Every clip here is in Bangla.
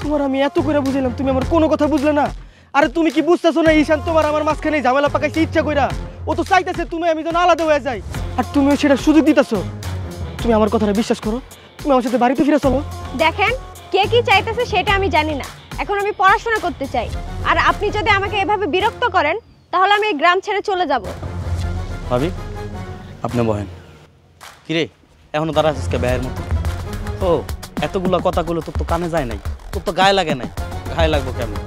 তোমার আমি এত করে বুঝাইলাম, তুমি আমার কোনো কথা বুঝলে না। আরে তুমি কি বুঝতেছো না, ঈশান তোমার আমার মাঝখানে ঝামেলা পাকাইছে ইচ্ছা কইরা। ও তো চাইতেছে তুমি আমি যেন আলাদা হয়ে যাই, আর তুমিও সেটা সুযোগ দিতেছো। তুমি আমার কথাটা বিশ্বাস করো, তুমি আমার সাথে বাড়িতে ফিরে চলো। দেখেন, কে কি চাইতেছে সেটা আমি জানি না, এখন আমি পড়াশোনা করতে চাই। আর আপনি যদি আমাকে এভাবে বিরক্ত করেন তাহলে আমি এই গ্রাম ছেড়ে চলে যাব। ভাবি আপনি বহেন। কিরে এখনো দাঁড়া আছিস কে ব্যয়ের মতো? ও এতগুলা কথাগুলো তোর তো কানে যায় নাই, তোর তো গায়ে লাগে নাই। গায়ে লাগবো কেমন?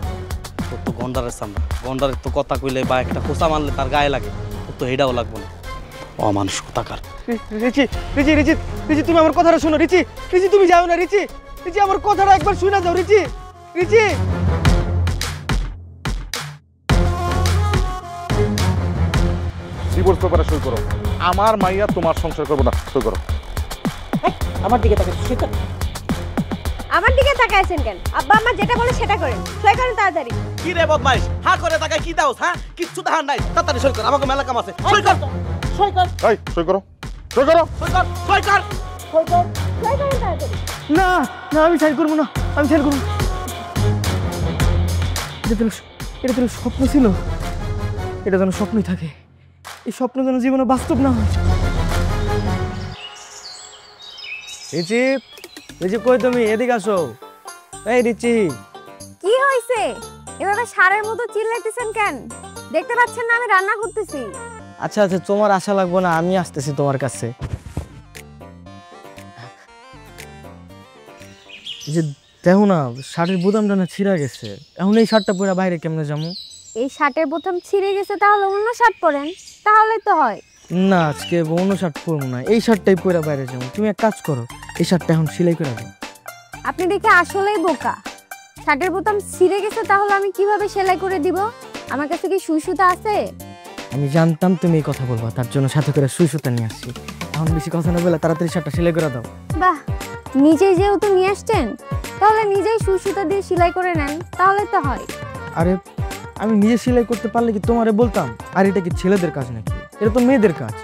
তোর তো গন্ডারের সামনে, গন্ডারের তো কথা কইলে বা একটা খোঁচা মারলে তার গায়ে লাগে, তোর তো হেডাও লাগবো না। অমানুষ কোথাকার। রিচি রিচি রিচি রিচি তুমি আমার কথাটা শোনো। রিচি রিচি তুমি যাও না। রিচি রিচি আমার কথাটা একবার শুনে যাও। রিচি রিচি ডিভোর্স পেপারে সই করো। আমার মাইয়া তোমার সংসার করবো না, সই করো। আমার দিকে তাকাও। সেটা আমার দিকে তাকাইছেন কেন? আব্বা আম্মা যেটা বলে সেটা করেন, সই করেন তাড়াতাড়ি। কি রে বদমাইশ, হা করে তাকায় কি দাও? হ্যাঁ কিচ্ছু দেখার নাই, তাড়াতাড়ি সই কর, আমাকে মেলা কাম আছে। সই কর, সই কর, এই সই করো, সই করো, সই কর, সই কর, সই করেন তাড়াতাড়ি। না না, আমি সাইন করবো না, আমি সাইন করবো না। এটা তো স্বপ্ন ছিল, এটা যেন স্বপ্নই থাকে। এই স্বপ্ন যেন জীবনে বাস্তব না হয়। রিচি রিচি কই তুমি? এদিকে আসো। এই রিচি, কি হইছে? এভাবে সারের মতো চিল্লাইতেছেন কেন? দেখতে পাচ্ছেন না আমি রান্না করতেছি। আচ্ছা আচ্ছা, তোমার আশা লাগবো না, আমি আসতেছি তোমার কাছে। যে দেখো না, শার্টের বোতামটা না ছিঁড়া গেছে। এখন এই শার্টটা পরে বাইরে কেমনে যাবো? এই শার্টের বোতাম ছিঁড়ে গেছে, তাহলে অন্য শার্ট পরেন, তাহলে তো হয়। না, আজকে অন্য শার্ট পরবো না, এই শার্টটাই পরে বাইরে যাবো। তুমি এক কাজ করো, এই শার্টটা এখন সেলাই করে দাও। আপনি দেখে আসলেই বোকা। শার্টের বোতাম ছিঁড়ে গেছে, তাহলে আমি কিভাবে সেলাই করে দিব? আমার কাছে কি সুই সুতা আছে? আমি জানতাম তুমি এই কথা বলবা, তার জন্য সাথে করে সুই সুতা নিয়ে আসছি। এখন বেশি কথা না বলে তাড়াতাড়ি শার্টটা সেলাই করে দাও। বাহ, নিজেই যেহেতু নিয়ে আসছেন, তাহলে নিজেই সুই সুতা দিয়ে সেলাই করে নেন, তাহলে তো হয়। আরে আমি নিজে সেলাই করতে পারলে কি তোমারে বলতাম? আর এটা কি ছেলেদের কাজ নাকি? এটা তো মেয়েদের কাজ।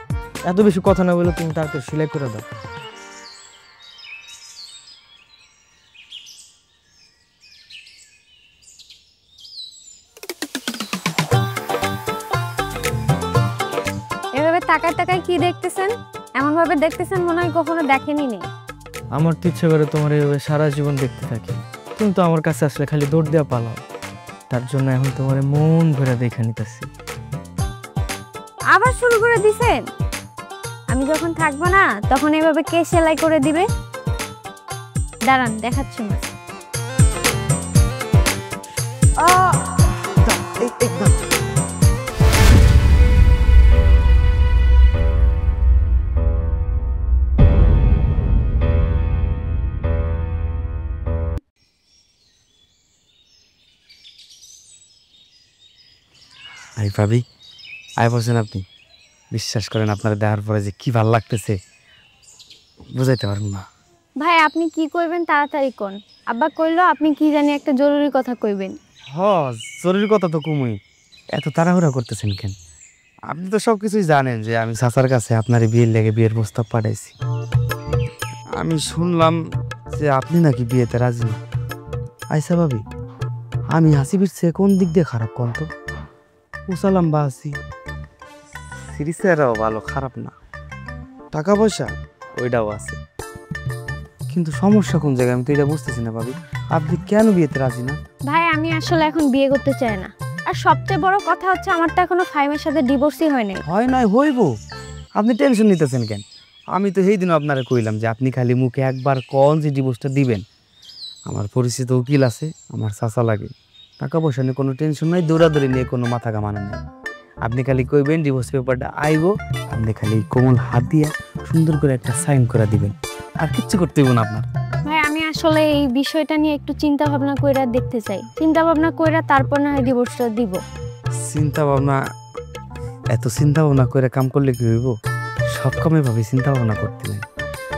এত বেশি কথা না বলে তুমি তাড়াতাড়ি সেলাই করে দাও। এভাবে তাকায় তাকায় কি দেখতেছেন? এমন ভাবে দেখতেছেন মনে হয় কখনো দেখেনি নি। আমার তো ইচ্ছে করে তোমার এইভাবে সারা জীবন দেখতে থাকি। তুমি তো আমার কাছে আসলে খালি দৌড় দেওয়া পালাও, তার জন্য এখন তোমার মন ভরে দেখে নিতেছি। আবার শুরু করে দিছেন? আমি যখন থাকবো না তখন এইভাবে কে সেলাই করে দিবে? দাঁড়ান দেখাচ্ছি না। আই ভাবি, আই বলছেন আপনি? বিশ্বাস করেন আপনারা দেখার পরে যে কি ভালো লাগতেছে বুঝাইতে পারবো না। ভাই আপনি কি কইবেন তাড়াতাড়ি কোন। আব্বা কইলো আপনি কি জানি একটা জরুরি কথা কইবেন। জরুরি কথা তো কমই, এত তাড়াহুড়া করতেছেন কেন? আপনি তো সব কিছুই জানেন যে আমি চাচার কাছে আপনার বিয়ের লেগে বিয়ের প্রস্তাব পাঠাইছি। আমি শুনলাম যে আপনি নাকি বিয়েতে রাজি না। আইসা ভাবি, আমি হাসিবির চেয়ে কোন দিক দিয়ে খারাপ কোন তো? উসালাম বা আছি, সিরিজেরাও ভালো, খারাপ না। টাকা পয়সা ওইটাও আছে, কিন্তু সমস্যা কোন জায়গায় আমি তো এটা বুঝতেছি না ভাবি। আপনি কেন বিয়েতে রাজি না? ভাই আমি আসলে এখন বিয়ে করতে চাই না। আর সবচেয়ে বড় কথা হচ্ছে আমার তো এখনো ফাইমের সাথে ডিভোর্সই হয় নাই। হয় নাই হইব, আপনি টেনশন নিতেছেন কেন? আমি তো সেই দিনও আপনারা কইলাম যে আপনি খালি মুখে একবার কোন যে ডিভোর্সটা দিবেন। আমার পরিচিত উকিল আছে, আমার চাচা লাগে, টাকা পয়সা নিয়ে কোনো টেনশন নাই, দৌড়াদৌড়ি নিয়ে কোনো মাথা কামানো নেই। আপনি খালি কইবেন ডিভোর্স পেপারটা আইব, আপনি খালি কোমল হাত দিয়া সুন্দর করে একটা সাইন করে দিবেন, আর কিচ্ছু করতে হইব না আপনার। ভাই আমি আসলে এই বিষয়টা নিয়ে একটু চিন্তা ভাবনা কইরা দেখতে চাই। চিন্তা ভাবনা কইরা তারপর না হয় ডিভোর্সটা দিব। চিন্তা ভাবনা, এত চিন্তা ভাবনা করে কাম করলে কি হইব? সব কামে ভাবি চিন্তা ভাবনা করতে নাই।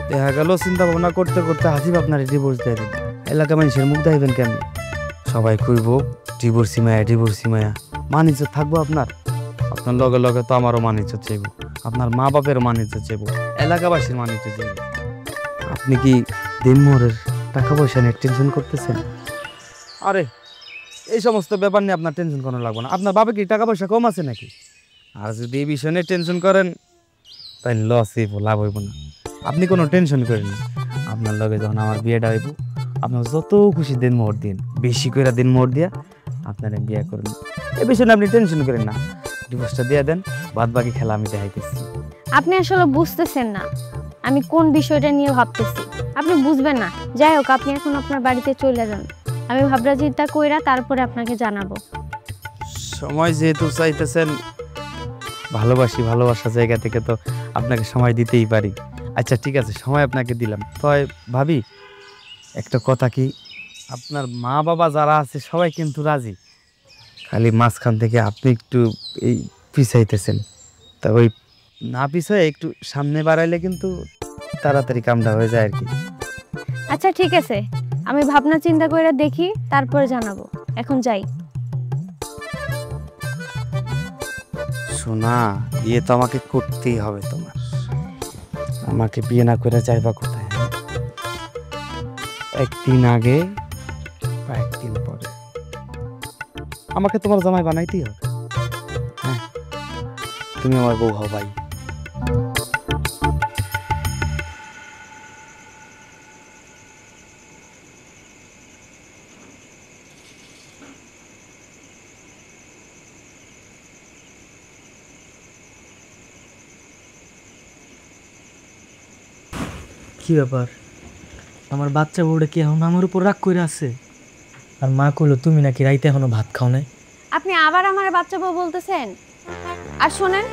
দেখা গেল চিন্তা ভাবনা করতে করতে হাসিব আপনার ডিভোর্স দিয়ে দেবেন। এলাকা মানুষের মুখ দেখাইবেন কেমন? সবাই কইব ডিভোর্সি মায়া, ডিভোর্সি মায়া। মানিজ্য থাকবো আপনার? আপনার লগে লগে তো আমারও মানিজ্য চাইব, আপনার মা বাপেরও মানিজ্য চাইব, এলাকাবাসীর মানিজ্য চাইব। আপনি কি দিনমোহরের টাকা পয়সা নিয়ে টেনশন করতেছেন? আরে এই সমস্ত ব্যাপার নিয়ে আপনার টেনশন করানো লাগবে না। আপনার বাবা কি টাকা পয়সা কম আছে নাকি? আর যদি এই বিষয় নিয়ে টেনশন করেন তাই লস হইব, লাভ হইব না। আপনি কোনো টেনশন করেন না। আপনার লগে যখন আমার বিয়েটা হইব, আপনার যত খুশি দিন মোহর দিন, বেশি করে দিন মোহর দিয়া আপনারা বিয়ে করেন। এই বিষয় নিয়ে আপনি টেনশন করেন না। ডিভোর্সটা দিয়ে দেন, বাদ বাকি খেলা আমি দেখাইতেছি। আপনি আসলে বুঝতেছেন না আমি কোন বিষয়টা নিয়ে ভাবতেছি। আপনি বুঝবেন না। যাই হোক, আপনি এখন আপনার বাড়িতে চলে যান। আমি ভাবনা চিন্তা কইরা তারপরে আপনাকে জানাবো। সময় যেহেতু চাইতেছেন, ভালোবাসি, ভালোবাসা জায়গা থেকে তো আপনাকে সময় দিতেই পারি। আচ্ছা ঠিক আছে, সময় আপনাকে দিলাম। তবে ভাবি একটা কথা কি, আপনার মা বাবা যারা আছে সবাই কিন্তু রাজি, খালি মাঝখান থেকে আপনি একটু এই পিছাইতেছেন। তা ওই না পিছায় একটু সামনে বাড়াইলে কিন্তু তাড়াতাড়ি কামটা হয়ে যায় আর কি। আচ্ছা ঠিক আছে, আমি ভাবনা চিন্তা কইরা দেখি, তারপরে জানাবো। এখন যাই। শোনা, বিয়ে তো আমাকে করতেই হবে তোমার। আমাকে বিয়ে না করে যাইবা কোথায়? একদিন আগে বা একদিন পরে আমাকে তোমার জামাই বানাইতেই হবে। হ্যাঁ, তুমি আমার বউ হও ভাই। কি ব্যাপার? আমার বাচ্চা বউটা কি এখন আমার উপর রাগ করে আছে? আর মা কইলো তুমি নাকি রাইতে এখনো ভাত খাও নাই। আপনি আবার আমার বাচ্চা বউ বলতেছেন? আর শোনেন,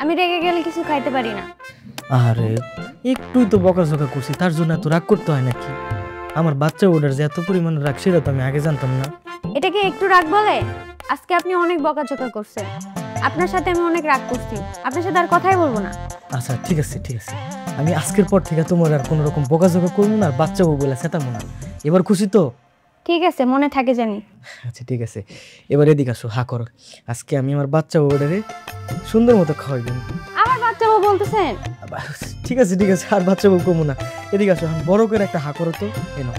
আমি রেগে গেলে কিছু খাইতে পারি না। আরে একটুই তো বকাঝকা করছি, তার জন্য এত রাগ করতে হয় নাকি? আমার বাচ্চা বউটার যে এত পরিমাণে রাগ সেটা তো আমি আগে জানতাম না। এটাকে একটু রাগ বলে? আজকে আপনি অনেক বকাঝকা করছেন। আপনার সাথে আমি অনেক রাগ করছি। আপনার সাথে আর কথাই বলবো না। আচ্ছা ঠিক আছে ঠিক আছে, আমি আজকের পর থেকে তোমার আর কোনো রকম বকাঝকা করবো না, আর বাচ্চা বউ বলে চেতাবো না। এবার খুশি তো? ঠিক আছে, মনে থাকে জানি। আচ্ছা ঠিক আছে, এবার এদিকে আসো, হা করো। আজকে আমি আমার বাচ্চা বউটারে সুন্দর মতো খাওয়াই দেবো। আমার বাচ্চা বউ বলতেছেন? ঠিক আছে ঠিক আছে, আর বাচ্চা বউ কমো না। এদিকে আসো, এখন বড় করে একটা হা করো তো। এনো।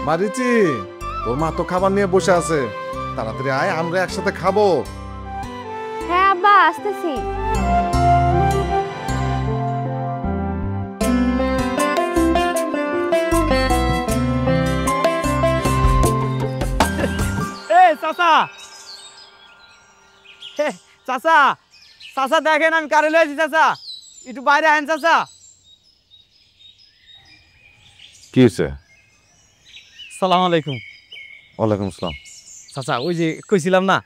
মারিচি, তোর মা তো খাবার নিয়ে বসে আছে, তাড়াতাড়ি আয়, আমরা একসাথে খাবো। হ্যাঁ আব্বা, আসতেছি। চাচা, চাচা, চাচা দেখেন আমি কারে লয়েছি। চাচা একটু বাইরে আহেন। চাচা, কি হয়েছে? সালাম আলাইকুম। ওয়ালাইকুম আসসালাম। চাচা, ওই যে কইছিলাম না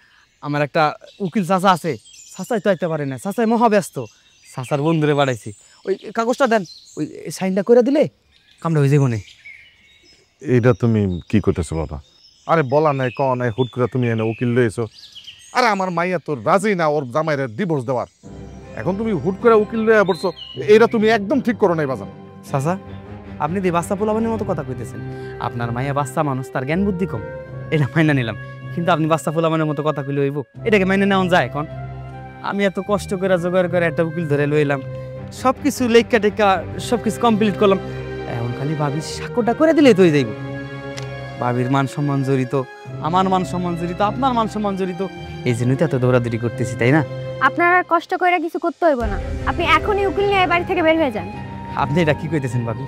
আমার একটা উকিল চাচা আছে, চাচাই তো আইতে পারে না, চাচাই মহাব্যস্ত। চাচার বন্ধুরে বাড়াইছি, ওই কাগজটা দেন, ওই সাইনটা করে দিলে কামটা হয়ে যাবো না। এইটা তুমি কি করতেছো বাবা? আরে বলা নাই ক নাই, হুট করে তুমি এনে উকিল লইছো। আরে আমার মাইয়া তোর রাজি না ওর জামাইরে ডিভোর্স দেওয়ার, এখন তুমি হুট করে উকিল লইয়া পড়ছো। এইটা তুমি একদম ঠিক করো নাই বাজান। চাচা, আপনি দি বাচ্চা পোলাবানের মতো কথা কইতেছেন। আপনার মাইয়া বাচ্চা মানুষ, তার জ্ঞান বুদ্ধি কম, এটা মাইনা নিলাম। কিন্তু আপনি বাচ্চা পোলাবানের মতো কথা কইলে হইব? এটাকে মাইনে নেওয়া যায়? এখন আমি এত কষ্ট করে জোগাড় করে একটা উকিল ধরে লইলাম, সব কিছু লেখা টেখা সব কিছু কমপ্লিট করলাম, এখন খালি ভাবির স্বাক্ষরটা করে দিলেই তো হয়ে যাইব। ভাবির মান সম্মান জড়িত, আমার মান সম্মান জড়িত, আপনার মান সম্মান জড়িত, এই জন্যই তো এত দৌড়াদৌড়ি করতেছি, তাই না? আপনার আর কষ্ট করে কিছু করতে হইব না। আপনি এখনই উকিল নিয়ে বাড়ি থেকে বের হয়ে যান। আপনি এটা কি কইতেছেন ভাবি?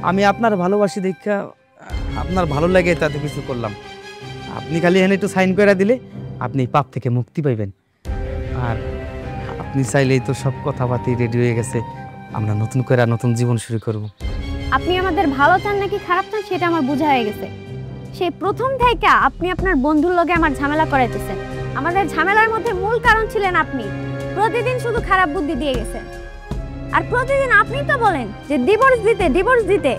আমি আপনার ভালোবাসি দেখা, আপনার ভালো লাগে তাতে কিছু করলাম। আপনি খালি এখানে একটু সাইন করে দিলে আপনি পাপ থেকে মুক্তি পাইবেন। আর আপনি চাইলেই তো সব কথাবার্তা রেডি হয়ে গেছে, আমরা নতুন করে নতুন জীবন শুরু করব। আপনি আমাদের ভালো চান নাকি খারাপ চান সেটা আমার বোঝা হয়ে গেছে। সেই প্রথম থেকে আপনি আপনার বন্ধুর লগে আমার ঝামেলা করাইতেছেন। আমাদের ঝামেলার মধ্যে মূল কারণ ছিলেন আপনি। প্রতিদিন শুধু খারাপ বুদ্ধি দিয়ে গেছেন, আর প্রতিদিন আপনি তো বলেন যে ডিভোর্স দিতে ডিভোর্স দিতে।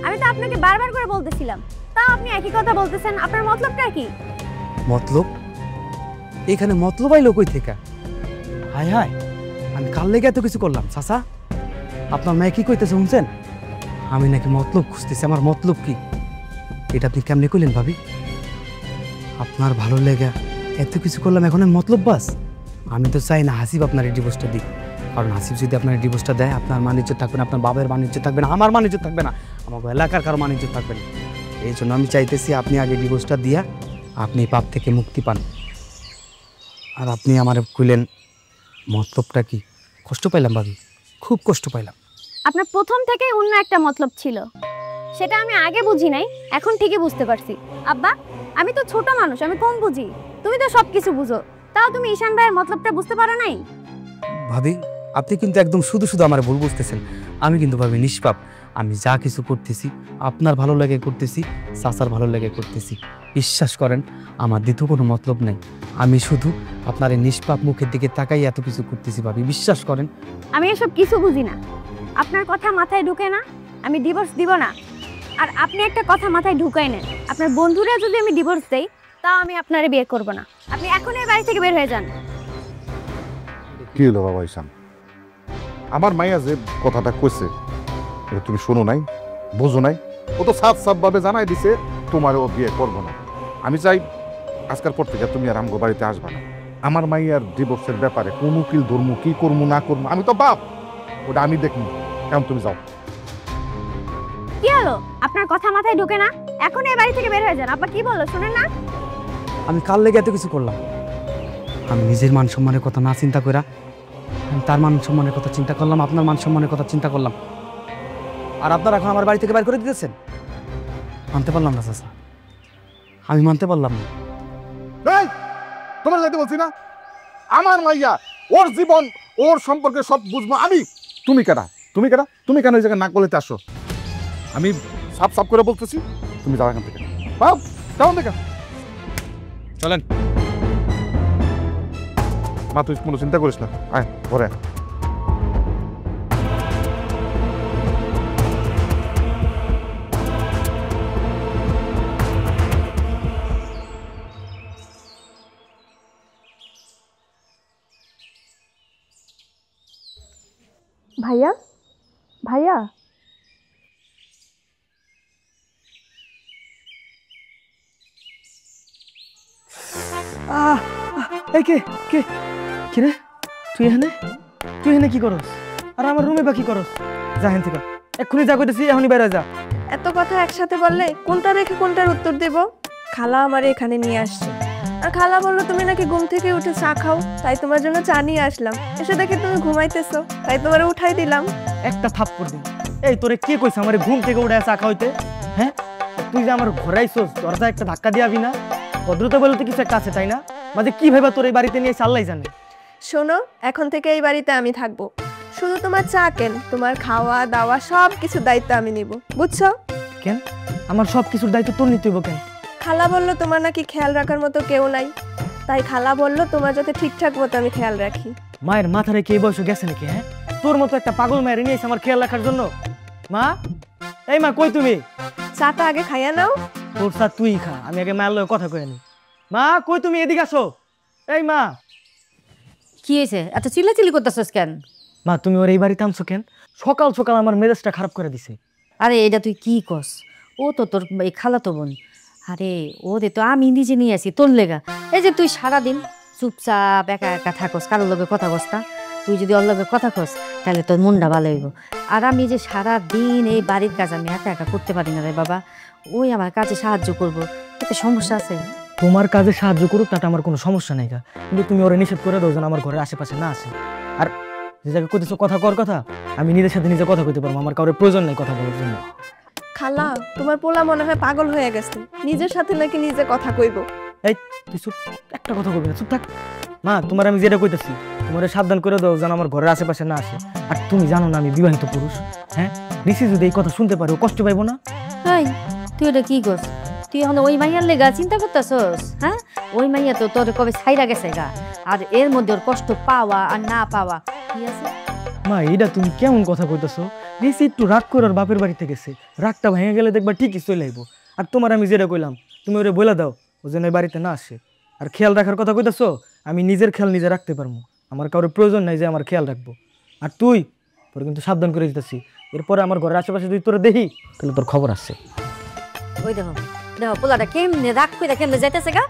আমি তো আপনাকে বারবার করে বলতেছিলাম, তাও আপনি একই কথা বলতেছেন। আপনার মতলবটা কি? মতলব? এখানে মতলব আইলো কই থেকে? হায় হায়, আমি কাল লেগে এত কিছু করলাম। চাচা, আপনার মেয়ে কি কইতেছে শুনছেন? আমি নাকি মতলব খুঁজতেছি। আমার মতলব কি এটা আপনি কেমনে কইলেন ভাবি? আপনার ভালো লেগে এত কিছু করলাম, এখন আমি মতলব বাস। আমি তো চাই না হাসিব আপনার এই ডিভোর্সটা দিক, কারণ হাসিব যদি আপনার ডিভোর্সটা দেয় আপনার বাণিজ্য থাকবে না, আপনার বাবার বাণিজ্য থাকবে না, আমার বাণিজ্য থাকবে না, আমার এলাকার কারো বাণিজ্য থাকবে না। এই জন্য আমি চাইতেছি আপনি আগে ডিভোর্সটা দিয়া আপনি পাপ থেকে মুক্তি পান। আর আপনি আমার কইলেন মতলবটা কি? কষ্ট পাইলাম ভাবি, খুব কষ্ট পাইলাম। আপনার প্রথম থেকেই অন্য একটা মতলব ছিল, সেটা আমি আগে বুঝি নাই, এখন ঠিকই বুঝতে পারছি। আব্বা, আমি তো ছোট মানুষ, আমি কম বুঝি, তুমি তো সব কিছু বুঝো, তাও তুমি ঈশান ভাইয়ের মতলবটা বুঝতে পারো নাই। ভাবি আপনি কিন্তু একদম শুধু শুধু আমার ভুল বুঝতেছেন। আমি কিন্তু ভাবি নিষ্পাপ, আমি যা কিছু করতেছি আপনার ভালো লাগে করতেছি, চাচার ভালো লাগে করতেছি। বিশ্বাস করেন আমার দ্বিতীয় কোনো মতলব নেই, আমি শুধু আপনার এই নিষ্পাপ মুখের দিকে তাকাই এত কিছু করতেছি ভাবি, বিশ্বাস করেন। আমি এসব কিছু বুঝি না, আপনার কথা মাথায় ঢুকে না, আমি ডিভোর্স দিব না। আর আপনি একটা কথা মাথায় ঢুকাই নেন, আপনার বন্ধুরা যদি আমি ডিভোর্স দেই তাও আমি আপনারে বিয়ে করব না। আপনি এখনই এই বাড়ি থেকে বের হয়ে যান। কি হলো বাবা ঈশান? আমার মাইয়া যে কথাটা কইছে এটা তুমি শোনো নাই, বোঝো নাই? ও তো সাফ সাফ ভাবে জানাই দিছে তোমার ও বিয়ে করবো না। আমি চাই আজকের পর থেকে তুমি আর আমগো বাড়িতে আসবা না। আমার মাইয়ার ডিভোর্সের ব্যাপারে কোন উকিল ধর্ম কি করবো না করবো আমি তো বাপ, ওটা আমি দেখবো। এখন তুমি যাও। কি হলো, আপনার কথা মাথায় ঢুকে না? এখন এই বাড়ি থেকে বের হয়ে যান। আপা কি বললো শুনেন না? আমি কাল লেগে এত কিছু করলাম? আমি নিজের মান সম্মানের কথা না চিন্তা করা আমি তার মান সম্মানের কথা চিন্তা করলাম, আপনার মান সম্মানের কথা চিন্তা করলাম, আর আপনারা এখন আমার বাড়ি থেকে বাইর করে দিতেছেন। মানতে পারলাম না চাচা, আমি মানতে পারলাম না। এই তোমার যাইতে বলছি না? আমার মাইয়া, ওর জীবন, ওর সম্পর্কে সব বুঝবো আমি। তুমি কেন তুমি কেন এই জায়গায় নাক বলেতে আসো? আমি সাফ সাফ করে বলতেছি তুমি যাও এখান থেকে। বাপ যাও দেখা। চলেন। মা তুই কোনো চিন্তা করিস না, আয় ঘরে। ভাইয়া, ভাইয়া, এই কে কে কি রে? তুই এখানে কি করস? আর আমার রুমে বা কি করস? যা হেন থেকে, এক্ষুনি যা কইতেছি এখনই বাইরে যা। এত কথা একসাথে বললে কোনটা রেখে কোনটার উত্তর দেব? খালা আমারে এখানে নিয়ে আসছে, আর খালা বললো তুমি নাকি ঘুম থেকে উঠে চা খাও, তাই তোমার জন্য চা নিয়ে আসলাম। এসে দেখি তুমি ঘুমাইতেছো, তাই তোমারে উঠাই দিলাম। একটা থাপ্পড় দিন। এই তোরে কে কইছে আমার ঘুম থেকে উঠে চা খাওয়াইতে? হ্যাঁ, তুই যে আমার ঘরে আইছস, দরজা একটা ধাক্কা দিয়াবি না? ভদ্রতা বলতে কিছু একটা আছে তাই না? মাঝে কি ভাইবা তোর এই বাড়িতে নিয়ে আল্লাহ জানে। শোনো, এখন থেকে এই বাড়িতে আমি থাকবো, শুধু তোমার চা কেন, তোমার খাওয়া দাওয়া সব কিছু দায়িত্ব আমি নিব, বুঝছো? কেন আমার সব কিছুর দায়িত্ব তোর নিতে হইব কেন? খালা বললো তোমার নাকি খেয়াল রাখার মতো কেউ নাই, তাই খালা বললো তোমার যাতে ঠিকঠাক মতো আমি খেয়াল রাখি। মায়ের মাথা রেখে এই বয়স গেছে নাকি? হ্যাঁ, তোর মতো একটা পাগল মায়ের নিয়ে এসে আমার খেয়াল রাখার জন্য? মা, এই মা কই তুমি? চাটা আগে খাইয়া নাও। তোর চা তুই খা, আমি আগে মায়ের লগে কথা কয়ে নি। মা কই তুমি? এদিকে আসো। এই মা। কি হয়েছে এত চিল্লাচিল্লি করতেছস কেন? মা তুমি ওর এই বাড়িতে আনছো কেন? সকাল সকাল আমার মেজাজটা খারাপ করে দিছে। আরে এটা তুই কি কস? ও তো তোর এই খালাতো বোন। আরে ও দে তো আমি নিজে নিয়ে আসি তোর লেগা। এই যে তুই সারাদিন চুপচাপ একা একা থাকস, কারোর লগে কথা কস না। তুই যদি ওর লগে কথা কস তাহলে তোর মনটা ভালো হইব। আর আমি যে সারাদিন এই বাড়ির কাজ আমি একা একা করতে পারি না রে বাবা, ওই আমার কাজে সাহায্য করবো, এতে সমস্যা আছে? তোমার কাজে সাহায্য করুক তাতে আমার কোনো সমস্যা নাই, কিন্তু তুমি ওরা নিষেধ করে দাও যেন আমার ঘরের আশেপাশে না আসে। আর যে জায়গায় কইতেছো কথা কর কথা, আমি নিজের সাথে নিজে কথা কইতে পারবো, আমার কারোর প্রয়োজন নেই কথা বলার জন্য। খালা, তোমার পোলা মনে হয় পাগল হয়ে গেছে, নিজের সাথে নাকি নিজে কথা কইব। এই তুই চুপ, একটা কথা কইবি না, চুপ থাক। মা তোমার আমি যেটা কইতেছি তোমার সাবধান করে দাও যেন আমার ঘরের আশেপাশে না আসে। আর তুমি জানো না আমি বিবাহিত পুরুষ। হ্যাঁ, ঋষি যদি এই কথা শুনতে পারে ও কষ্ট পাইবো না? এই তুই এটা কি করস? তুই এখন ওই মাইয়ার লেগা চিন্তা করতেছস? হ্যাঁ, ওই মাইয়া তো তোর কবে ছাইরা গেছে গা, আর এর মধ্যে ওর কষ্ট পাওয়া আর না পাওয়া কি আছে? মা এইটা তুমি কেমন কথা কইতেছো? ঋষি একটু রাগ করে ওর বাপের বাড়িতে গেছে, রাগটা ভেঙে গেলে দেখবা ঠিকই চলে আইবো। আর তোমার আমি যেটা কইলাম তুমি ওরে বলে দাও ও যেন এই বাড়িতে না আসে। আর খেয়াল রাখার কথা কইতেছো, আমি নিজের খেয়াল নিজে রাখতে পারবো, আমার কারোর প্রয়োজন নাই যে আমার খেয়াল রাখবো। আর তুই তোর কিন্তু সাবধান করে দিতেছি, এরপরে আমার ঘরের আশেপাশে যদি তোরা দেখি তাহলে তোর খবর আসছে। ওই দেখো দেখো পোলাটা কেমনে রাগ করে কেমনে যাইতেছে গা।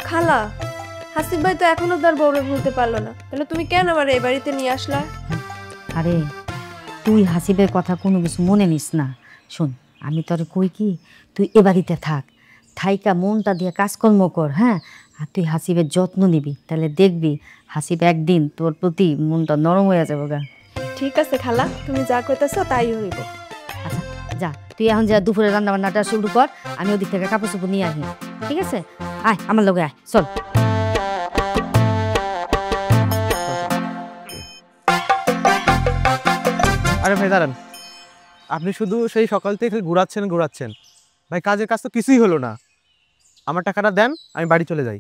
খালা, হাসিব ভাই তো এখনো তার বউরে ভুলতে পারলো না, তাহলে তুমি কেন আমার এই বাড়িতে নিয়ে আসলা? আরে তুই হাসিবের কথা কোনো কিছু মনে নিস না। শোন, আমি তোরে কই কি, তুই এ বাড়িতে থাক, থাইকা মনটা দিয়ে কাজকর্ম কর, হ্যাঁ? আর তুই হাসিবের যত্ন নিবি, তাহলে দেখবি হাসিব একদিন তোর প্রতি মনটা নরম হয়ে যাবে গা। ঠিক আছে খালা, তুমি যা কইতাছো তাই হইব। আচ্ছা যা, তুই এখন যা দুপুরে রান্না বান্নাটা শুরু কর, আমি ওদিক থেকে কাপড় চোপড় নিয়ে আসি, ঠিক আছে? আয় আমার লগে আয়, চল। আরে ভাই দাঁড়ান, আপনি শুধু সেই সকাল থেকে ঘোরাচ্ছেন ভাই, কাজের কাজ তো কিছুই হলো না। আমার টাকাটা দেন, আমি বাড়ি চলে যাই।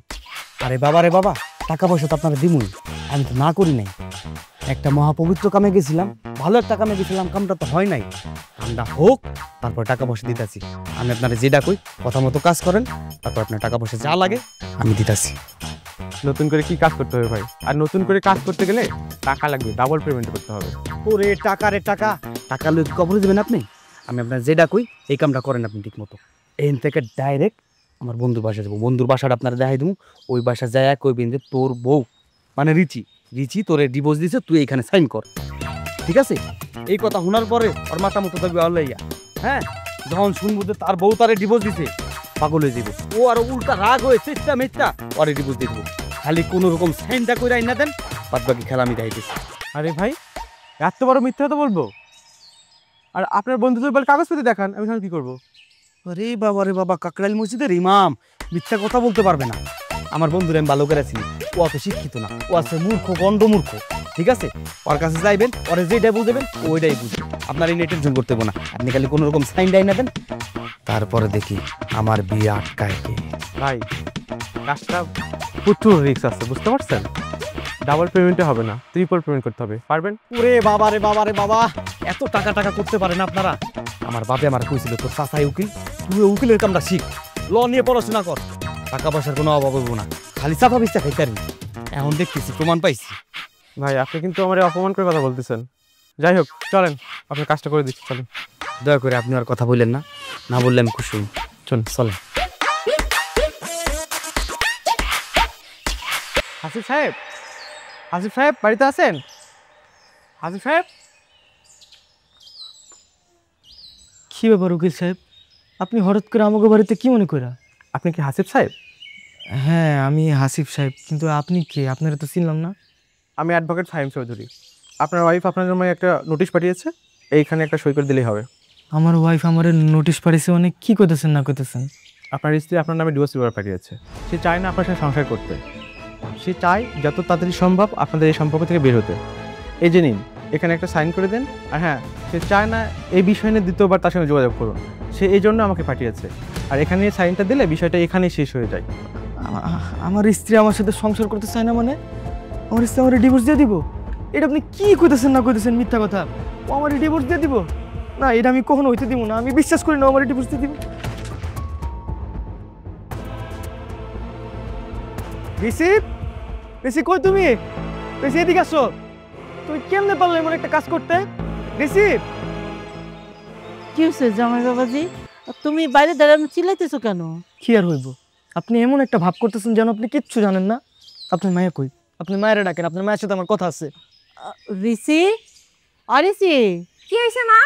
আরে বাবা রে বাবা, টাকা পয়সা তো আপনারা দিমুই, আমি তো না করি নাই। একটা মহাপবিত্র কামে গেছিলাম, ভালো একটা কামে গেছিলাম, কামটা তো হয় নাই। কামটা হোক, তারপর টাকা পয়সা দিতেছি। আমি আপনারা যেটা কই কথা মতো কাজ করেন, তারপর আপনার টাকা পয়সা যা লাগে আমি দিতেছি। নতুন করে কি কাজ করতে হবে ভাই? আর নতুন করে কাজ করতে গেলে টাকা লাগবে, ডাবল পেমেন্ট করতে হবে। ওরে টাকা রে টাকা, টাকা লই কবরে দেবেন আপনি? আমি আপনার যেটা কই এই কামটা করেন আপনি ঠিক মতো। এখান থেকে ডাইরেক্ট আমার বন্ধুর বাসায় যাবো, বন্ধুর বাসাটা আপনারা দেখাই দেবো। ওই বাসা যায় কইবেন যে তোর বউ মানে রিচি তোরে ডিভোর্স দিছে, তুই এইখানে সাইন কর, ঠিক আছে? এই কথা শোনার পরে ওর মাথা মতো থাকবে আল্লাইয়া, হ্যাঁ? যখন শুনবো যে তার বউ তারে ডিভোর্স দিছে, পাগল হয়ে যাবে ও, আর উল্টা রাগ হয়ে চেষ্টা মেষ্টা ওরে ডিভোর্স দিয়ে দেবো। খালি কোনো রকম সাইনটা করে আইনা দেন, বাদ বাকি খেলা আমি দেখাইতেছি। আরে ভাই, এত বড় মিথ্যা কথা বলবো? আর আপনার বন্ধুদের বলে কাগজপত্র দেখান, আমি কি করবো? আরে বাবা রে বাবা, কাকরাইল মসজিদের ইমাম মিথ্যা কথা বলতে পারবে না। আমার বন্ধুরা আমি ভালো করে চিনি, ও অত শিক্ষিত না, ও আছে মূর্খ, গন্ড মূর্খ, ঠিক আছে? ওর কাছে যাইবেন, ওরে যেটা বুঝবেন ওইটাই বুঝবেন, আপনার এই টেনশন করতে হবে না। আপনি খালি কোনো রকম সাইন ডাই নেবেন, তারপরে দেখি আমার বিয়ে আটকায় কে। ভাই, কাজটা প্রচুর রিস্ক আছে, বুঝতে পারছেন? ডাবল পেমেন্টে হবে না, ট্রিপল পেমেন্ট করতে হবে, পারবেন? ওরে বাবা রে বাবা রে বাবা, এত টাকা টাকা করতে পারেন আপনারা? আমার বাপে আমার কইছিল তোর চাচাই উকিল, তুই উকিলের কামটা শিখ, ল নিয়ে পড়াশোনা কর, টাকা পয়সার কোনো অভাব হইব না, খালি চাপা বিস্তা খাইতে পারবি। এখন দেখতেছি, প্রমাণ পাইছি। ভাই, আপনি কিন্তু আমার অপমান করে কথা বলতেছেন। যাই হোক, চলেন, আপনার কাজটা করে দিচ্ছি, চলেন। দয়া করে আপনি আর কথা বললেন না, না বললে আমি খুশি হই। চলুন। চলেন। হাসিব সাহেব বাড়িতে আছেন? হাসিব সাহেব, কি ব্যাপার উকিল সাহেব, আপনি হঠাৎ করে আমাকে বাড়িতে কি মনে করা? আপনি কি হাসিব সাহেব? হ্যাঁ, আমি হাসিব সাহেব, কিন্তু আপনি কে? আপনারা তো চিনলাম না। আমি অ্যাডভোকেট ফাহিম চৌধুরী। আপনার ওয়াইফ আপনার জন্য একটা নোটিশ পাঠিয়েছে, এইখানে একটা সই করে দিলেই হবে। আমার ওয়াইফ আমার নোটিশ পাঠিয়েছে, অনেক কি করতেছেন না করতেছেন? আপনার স্ত্রী আপনার নামে ডিভোর্স পেপার পাঠিয়েছে। সে চায় না আপনার সাথে সংসার করতে, সে চায় যত তাড়াতাড়ি সম্ভব আপনাদের এই সম্পর্ক থেকে বের হতে। এই যে নিন, এখানে একটা সাইন করে দেন। আর হ্যাঁ, সে চায় না এই বিষয় নিয়ে দ্বিতীয়বার তার সঙ্গে যোগাযোগ করুন, সে এই জন্য আমাকে পাঠিয়েছে। আর এখানে সাইনটা দিলে বিষয়টা এখানেই শেষ হয়ে যায়। আমার স্ত্রী আমার সাথে সংসার করতে চায় না মানে? আমার স্ত্রী আমার ডিভোর্স দিয়ে দিব? এটা আপনি কি কইতেছেন না কইতেছেন? মিথ্যা কথা। ও আমার ডিভোর্স দিয়ে দিব? না, এটা আমি কখনো হইতে দিব না, আমি বিশ্বাস করি না আমার ডিভোর্স দিয়ে দিব। ঋষি কই তুমি? ঋষি এদিকে আসো। তুমি কেমনে পারলে এমন একটা কাজ করতে? ঋষি, কি হয়েছে জামাই বাবাজি? তুমি বাইরে দাঁড়ানো চিল্লাইতেছো কেন? কি আর হইব? আপনি এমন একটা ভাব করতেছেন যেন আপনি কিচ্ছু জানেন না। আপনার মায়া কই? আপনি মায়েরা ডাকেন, আপনার মায়ের সাথে আমার কথা আছে। ঋষি, আর ঋষি, কি হয়েছে মা?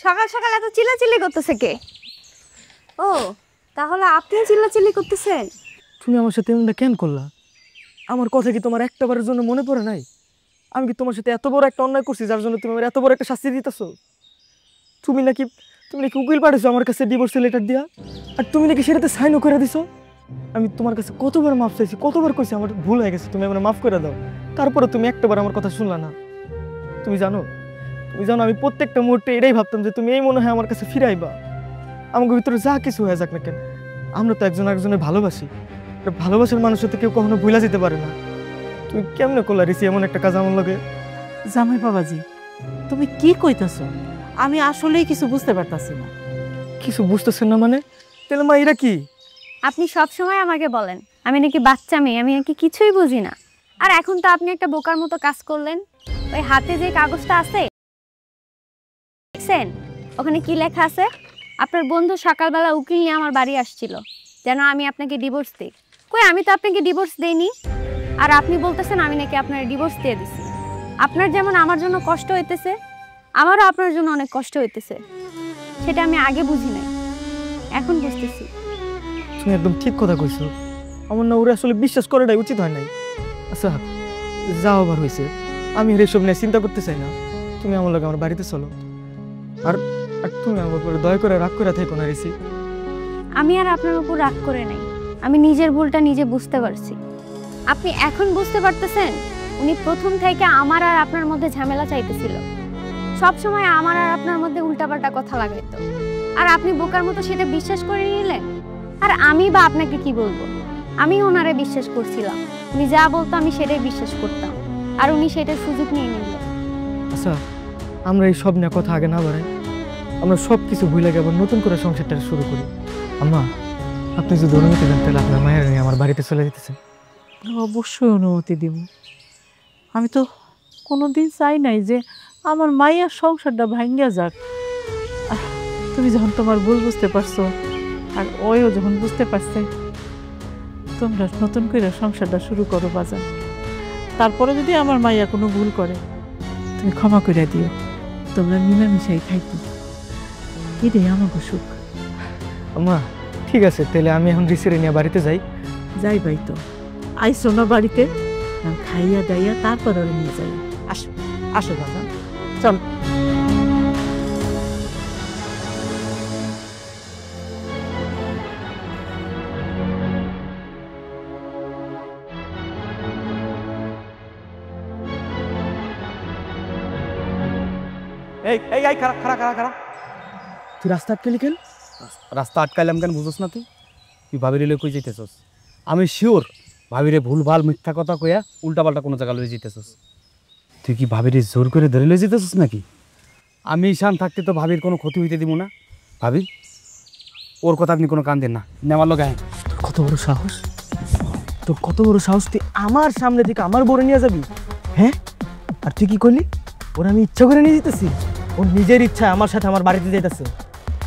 সকাল সকাল এত চিল্লাচিল্লি করতেছে কে? ও, তাহলে আপনি চিল্লাচিল্লি করতেছেন? তুমি আমার সাথে এমনটা কেন করলা? আমার কথা কি তোমার একটাবারের জন্য মনে পড়ে নাই? আমি কি তোমার সাথে এত বড় একটা অন্যায় করছি যার জন্য তুমি আমার এত বড় একটা শাস্তি দিতেছো? তুমি নাকি উকিল পাঠিয়েছো আমার কাছে ডিভোর্স লেটার দিয়া, আর তুমি নাকি সেটাতে সাইনও করে দিছো। আমি তোমার কাছে কতবার মাফ চাইছি, কতবার কইছি আমার ভুল হয়ে গেছে, তুমি আমার মাফ করে দাও। তারপরে তুমি একটাবার আমার কথা শুনলা না। তুমি জানো আমি প্রত্যেকটা মুহূর্তে এটাই ভাবতাম যে তুমি এই মনে হয় আমার কাছে ফিরাইবা। আমাকে ভিতরে যা কিছু হয়ে যাক না কেন, আমরা তো একজন আরেকজনের ভালোবাসি। ভালোবাসার মানুষের তো কেউ কখনো ভুলা যেতে পারে না। তুমি কেমনে করলা ঋষি এমন একটা কাজ আমার লগে? জামাই বাবাজি, তুমি কি কইতাছো? আমি আসলেই কিছু বুঝতে পারতাছি না। কিছু বুঝতেছেন না মানে? তাহলে মা এরা কি? আপনি সব সময় আমাকে বলেন আমি নাকি বাচ্চা মেয়ে, আমি নাকি কিছুই বুঝি না। আর এখন তো আপনি একটা বোকার মতো কাজ করলেন। ওই হাতে যে কাগজটা আছে দেখছেন, ওখানে কি লেখা আছে? আপনার বন্ধু সকালবেলা উকিল নিয়ে আমার বাড়ি আসছিল যেন আমি আপনাকে ডিভোর্স দিই। কই আমি তো আপনাকে ডিভোর্স দেইনি। আর আপনি বলতেছেন আমি নাকি আপনার ডিভোর্স দিয়ে দিছি। আপনার যেমন আমার জন্য কষ্ট হইতেছে, আমারও আপনার জন্য অনেক কষ্ট হইতেছে। সেটা আমি আগে বুঝি নাই, এখন বুঝতেছি। তুমি একদম ঠিক কথা কইছো। আমার না ওরে আসলে বিশ্বাস করাটাই উচিত হয় নাই। আচ্ছা যা হবার হয়েছে, আমি এসব নিয়ে চিন্তা করতে চাই না। তুমি আমার লগে আমার বাড়িতে চলো। আর আর তুমি আমার উপরে দয়া করে রাগ করে থেকো না ঋষি। আমি আর আপনার উপর রাগ করে নাই, আমি নিজের ভুলটা নিজে বুঝতে পারছি। আপনি এখন বুঝতে পারতেছেন উনি প্রথম থেকে আমার আর আপনার মধ্যে ঝামেলা চাইতেছিল। সব সময় আমার আর আপনার মধ্যে উল্টাপাল্টা কথা লাগাইতো, আর আপনি বোকার মতো সেটা বিশ্বাস করে নিলেন। আর আমি বা আপনাকে কি বলবো, আমি ওনারে বিশ্বাস করছিলাম। উনি যা বলতো আমি সেটাই বিশ্বাস করতাম, আর উনি সেটার সুযোগ নিয়ে নিল। আচ্ছা আমরা এই সব নিয়ে কথা আগে না বাড়াই, আমরা সব কিছু ভুলে গিয়ে আবার নতুন করে সংসারটা শুরু করি। আম্মা, আপনি যদি অনুমতি দেন তাহলে আপনার মায়ের নিয়ে আমার বাড়িতে চলে যেতেছেন। অবশ্যই অনুমতি দিব। আমি তো কোনোদিন চাই নাই যে আমার মাইয়ার সংসারটা ভাঙ্গা যাক। তুমি যখন তোমার ভুল বুঝতে পারছো, আর ওইও যখন বুঝতে পারছে, তোমরা নতুন করে সংসারটা শুরু করো বাজার। তারপরে যদি আমার মাইয়া কোনো ভুল করে, তুমি ক্ষমা করে দিও। তোমরা মিলামিশাই থাকবে, এটাই আমাকে সুখ। আম্মা ঠিক আছে, তাহলে আমি এখন ঋষিরে নিয়ে বাড়িতে যাই। যাই ভাই, তো আইসো না বাড়িতে, খাইয়া দাইয়া তারপর ওরা নিয়ে যাই। আসো আসো বাবা, চল। এই এই এই খারা খারা খারা খারা তুই রাস্তা আটকে কেন? রাস্তা আটকাইলাম কেন বুঝোস না? তুই ভাবিরে লই কই যাইতেছস? আমি শিওর ভাবিরে ভুলভাল মিথ্যা কথা কইয়া উল্টাপাল্টা কোনো জায়গা লই যাইতেছস। তুই কি ভাবিরে জোর করে ধরে লই যাইতেছস নাকি? আমি ঈশান থাকতে তো ভাবির কোনো ক্ষতি হইতে দিব না। ভাবি ওর কথা আপনি কোনো কান দেন না, নেওয়ার লোক হ্যাঁ। তোর কত বড় সাহস, তোর কত বড় সাহস, তুই আমার সামনে থেকে আমার বড় নিয়ে যাবি? হ্যাঁ, আর তুই কি করলি? ওরা আমি ইচ্ছা করে নিয়ে যেতেছি, ওর নিজের ইচ্ছা আমার সাথে আমার বাড়িতে যেতেছে।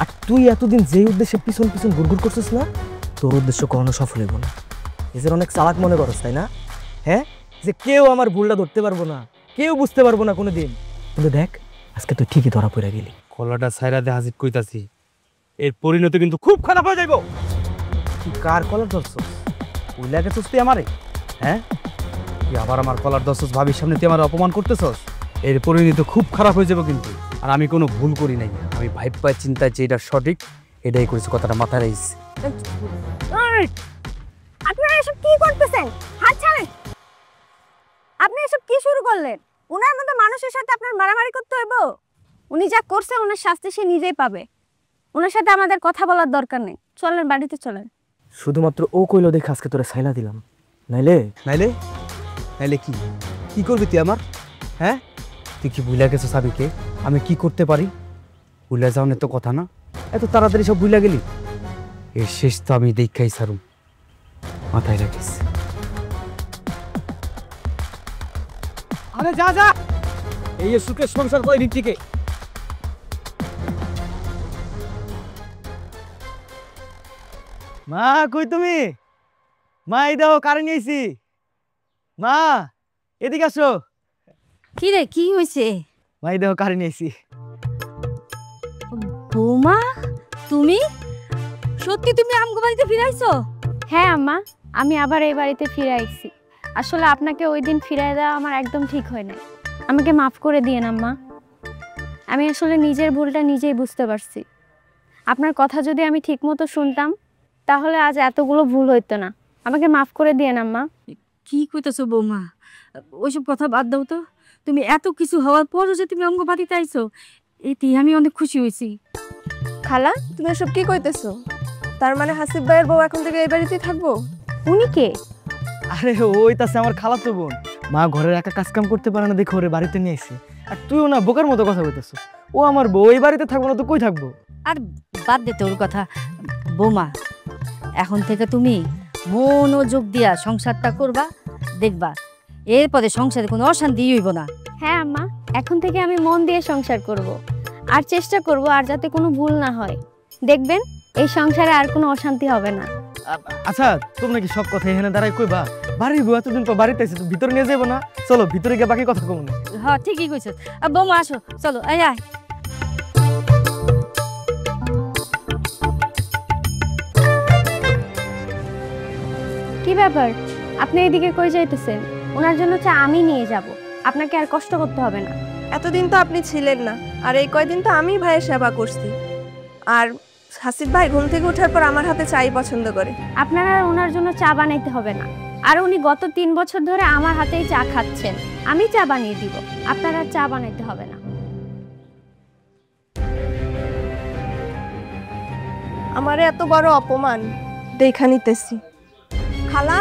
আর তুই এতদিন যেই উদ্দেশ্যে পিছন পিছন ঘুরঘুর করছিস না, তোর উদ্দেশ্য কখনো সফল হইব না। নিজের অনেক চালাক মনে করস, তাই না? হ্যাঁ, যে কেউ আমার ভুলটা ধরতে পারবো না, কেউ বুঝতে পারবো না কোনো দিন। কিন্তু দেখ আজকে তুই ঠিকই ধরা পড়ে গেলি। কলাটা সাইরা দে হাজির কইতাছি, এর পরিণতি কিন্তু খুব খারাপ হয়ে যাইব। তুই কার কলার ধরছস? ওই লাগেছস তুই আমারে? হ্যাঁ, তুই আবার আমার কলার ধরছস, ভাবির সামনে তুই আমার অপমান করতেছস। এর পরিণতি খুব খারাপ হয়ে যাবে কিন্তু। আর আমি কোনো ভুল করি নাই, আমি ভাইব পাই চিন্তা যে এটা সঠিক এটাই করেছি, কথাটা মাথায় রাখিস। আপনারা এসব কি করতেছেন? হাত ছাড়েন। আপনি এসব কি শুরু করলেন? ওনার মতো মানুষের সাথে আপনার মারামারি করতে হইব? উনি যা করছে ওনার শাস্তি সে নিজেই পাবে। ওনার সাথে আমাদের কথা বলার দরকার নেই, চলেন বাড়িতে চলেন। শুধুমাত্র ও কইলো দেখে আজকে তোরে সাইলা দিলাম, নাইলে নাইলে নাইলে কি কি করবি তুই আমার? হ্যাঁ, তুই কি ভুলে গেছো সাবিকে আমি কি করতে পারি? ভুলে যাওয়ার তো কথা না, এত তাড়াতাড়ি সব ভুলে গেলি। এর শেষ তো আমি দেখাই সারুম, মাথায় রাখিস। আরে যা যা, এই সুখের সংসার করে নিচ্ছিকে। মা কই তুমি? মা এই দাও কারেন্ট নিয়েছি। মা এদিকে আসো। কি রে, কি হয়েছে? মা এই দাও কারেন্ট নিয়েছি। বৌমা, তুমি সত্যি তুমি আমগো বাড়িতে ফিরাইছো? হ্যাঁ আম্মা, আমি আবার এই বাড়িতে ফিরে আইছি। আসলে আপনাকে ওই দিন ফিরাই দেওয়া আমার একদম ঠিক হয় না, আমাকে মাফ করে দিয়েন আম্মা। আমি আসলে নিজের ভুলটা নিজেই বুঝতে পারছি। আপনার কথা যদি আমি ঠিকমতো শুনতাম তাহলে আজ এতগুলো ভুল হইতো না। আমাকে মাফ করে দিয়েন আম্মা। কি কইতাছো বৌমা? ওইসব কথা বাদ দাও তো। তুমি এত কিছু হওয়ার পরও যে তুমি আমগো বাড়িতে আইছো, এতে আমি অনেক খুশি হয়েছি। খালা, তুমি এসব কি কইতেছো? তার মানে হাসিব ভাইয়ের বউ এখন থেকে এই বাড়িতেই থাকবো? উনি কে? আরে ওই তাছে আমার খালাতো বোন। মা ঘরের একা কাজ কাম করতে পারে না দেখে ওরে বাড়িতে নিয়ে এসে। আর তুইও না বোকার মতো কথা বলতেছো। ও আমার বউ, এই বাড়িতে থাকবো না তো কই থাকবো? আর বাদ দে তোর কথা বৌমা, এখন থেকে তুমি মনোযোগ দিয়া সংসারটা করবা, দেখবা এরপরে সংসারে কোনো অশান্তি হইব না। হ্যাঁ আম্মা, এখন থেকে আমি মন দিয়ে সংসার করব, আর চেষ্টা করব আর যাতে কোনো ভুল না হয়। দেখবেন এই সংসারে আর কোনো অশান্তি হবে না। আচ্ছা তোমরা কি সব কথা এখানে দাঁড়াই কইবা? বাড়ির বউ এতদিন পর বাড়িতে এসে তো ভিতরে নিয়ে যাবো না? চলো ভিতরে গিয়ে বাকি কথা কমনে। হ্যাঁ ঠিকই কইছ। বৌমা আসো, চলো এই আয়। কি ব্যাপার, আপনি এদিকে কই যাইতেছেন? ওনার জন্য চা আমি নিয়ে যাব, আপনাকে আর কষ্ট করতে হবে না। এতদিন তো আপনি ছিলেন না, আর এই কয়দিন তো আমি ভাইয়ের সেবা করছি। আর হাসিব ভাই ঘুম থেকে ওঠার পর আমার হাতে চাই পছন্দ করে। আপনার আর ওনার জন্য চা বানাইতে হবে না। আর উনি গত 3 বছর ধরে আমার হাতেই চা খাচ্ছেন, আমি চা বানিয়ে দিব, আপনার আর চা বানাইতে হবে না। আমারে এত বড় অপমান দেখা নিতেছি। খালা